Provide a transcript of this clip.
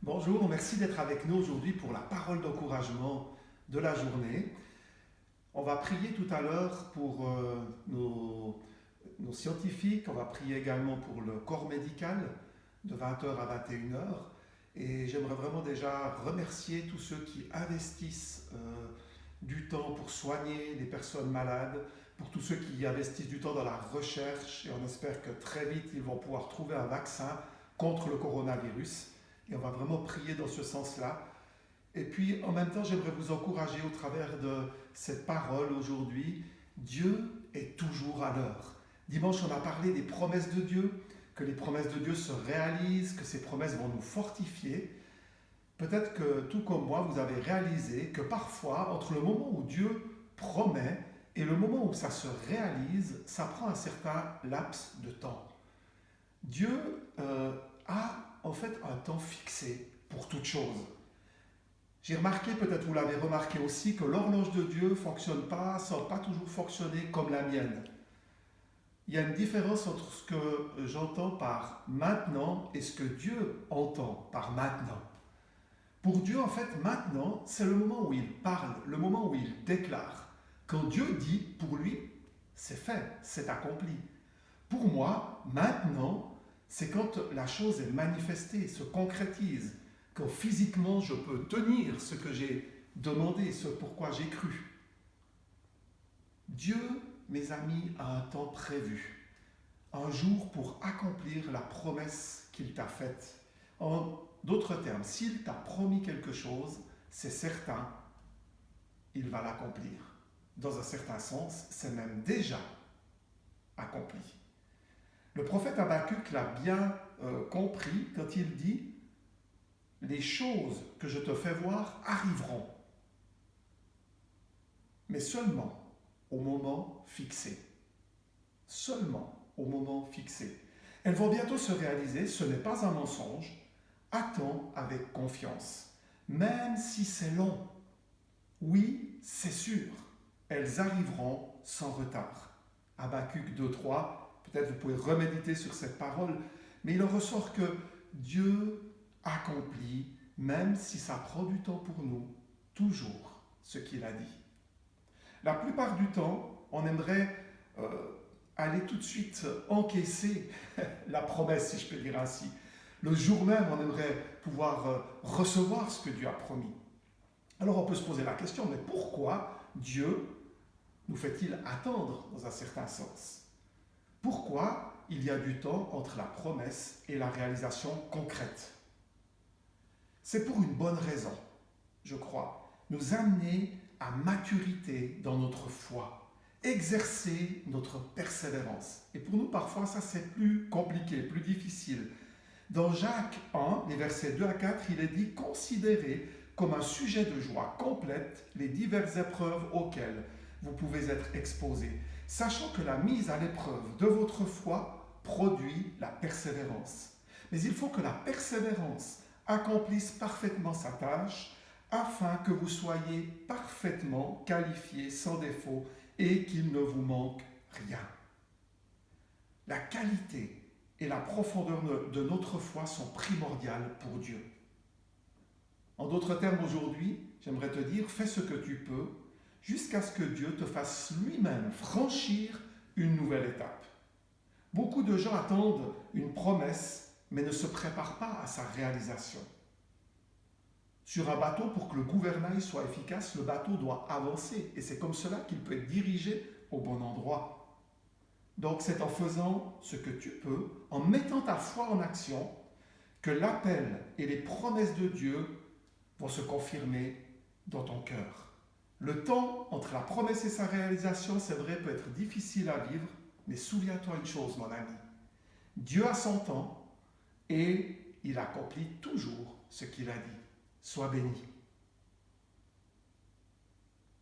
Bonjour, merci d'être avec nous aujourd'hui pour la parole d'encouragement de la journée. On va prier tout à l'heure pour nos scientifiques, on va prier également pour le corps médical de 20h à 21h. Et j'aimerais vraiment déjà remercier tous ceux qui investissent du temps pour soigner les personnes malades, pour tous ceux qui investissent du temps dans la recherche. Et on espère que très vite, ils vont pouvoir trouver un vaccin contre le coronavirus. Et on va vraiment prier dans ce sens-là. Et puis, en même temps, j'aimerais vous encourager au travers de cette parole aujourd'hui. Dieu est toujours à l'heure. Dimanche, on a parlé des promesses de Dieu, que les promesses de Dieu se réalisent, que ces promesses vont nous fortifier. Peut-être que, tout comme moi, vous avez réalisé que parfois, entre le moment où Dieu promet et le moment où ça se réalise, ça prend un certain laps de temps. Dieu a en fait un temps fixé pour toute chose. J'ai remarqué, peut-être vous l'avez remarqué aussi, que l'horloge de Dieu ne fonctionne pas, semble pas toujours fonctionner comme la mienne. Il y a une différence entre ce que j'entends par maintenant et ce que Dieu entend par maintenant. Pour Dieu, en fait, maintenant, c'est le moment où il parle, le moment où il déclare. Quand Dieu dit, pour lui, c'est fait, c'est accompli. Pour moi, maintenant, c'est quand la chose est manifestée, se concrétise, quand physiquement je peux tenir ce que j'ai demandé, ce pourquoi j'ai cru. Dieu, mes amis, a un temps prévu, un jour pour accomplir la promesse qu'il t'a faite. En d'autres termes, s'il t'a promis quelque chose, c'est certain, il va l'accomplir. Dans un certain sens, c'est même déjà accompli. Le prophète Habakkuk l'a bien compris quand il dit « Les choses que je te fais voir arriveront, mais seulement au moment fixé. Seulement au moment fixé. Elles vont bientôt se réaliser, ce n'est pas un mensonge. Attends avec confiance, même si c'est long. Oui, c'est sûr, elles arriveront sans retard. » Habakkuk 2.3. Peut-être vous pouvez reméditer sur cette parole, mais il en ressort que Dieu accomplit, même si ça prend du temps pour nous, toujours ce qu'il a dit. La plupart du temps, on aimerait aller tout de suite encaisser la promesse, si je peux dire ainsi. Le jour même, on aimerait pouvoir recevoir ce que Dieu a promis. Alors on peut se poser la question, mais pourquoi Dieu nous fait-il attendre dans un certain sens ? Pourquoi il y a du temps entre la promesse et la réalisation concrète? C'est pour une bonne raison, je crois. Nous amener à maturité dans notre foi, exercer notre persévérance. Et pour nous, parfois, ça c'est plus compliqué, plus difficile. Dans Jacques 1, les versets 2 à 4, il est dit « Considérez comme un sujet de joie complète les diverses épreuves auxquelles vous pouvez être exposés, sachant que la mise à l'épreuve de votre foi produit la persévérance. Mais il faut que la persévérance accomplisse parfaitement sa tâche, afin que vous soyez parfaitement qualifiés sans défaut et qu'il ne vous manque rien. » La qualité et la profondeur de notre foi sont primordiales pour Dieu. En d'autres termes, aujourd'hui, j'aimerais te dire, fais ce que tu peux jusqu'à ce que Dieu te fasse lui-même franchir une nouvelle étape. Beaucoup de gens attendent une promesse, mais ne se préparent pas à sa réalisation. Sur un bateau, pour que le gouvernail soit efficace, le bateau doit avancer, et c'est comme cela qu'il peut être dirigé au bon endroit. Donc c'est en faisant ce que tu peux, en mettant ta foi en action, que l'appel et les promesses de Dieu vont se confirmer dans ton cœur. Le temps entre la promesse et sa réalisation, c'est vrai, peut être difficile à vivre, mais souviens-toi une chose, mon ami. Dieu a son temps et il accomplit toujours ce qu'il a dit. Sois béni.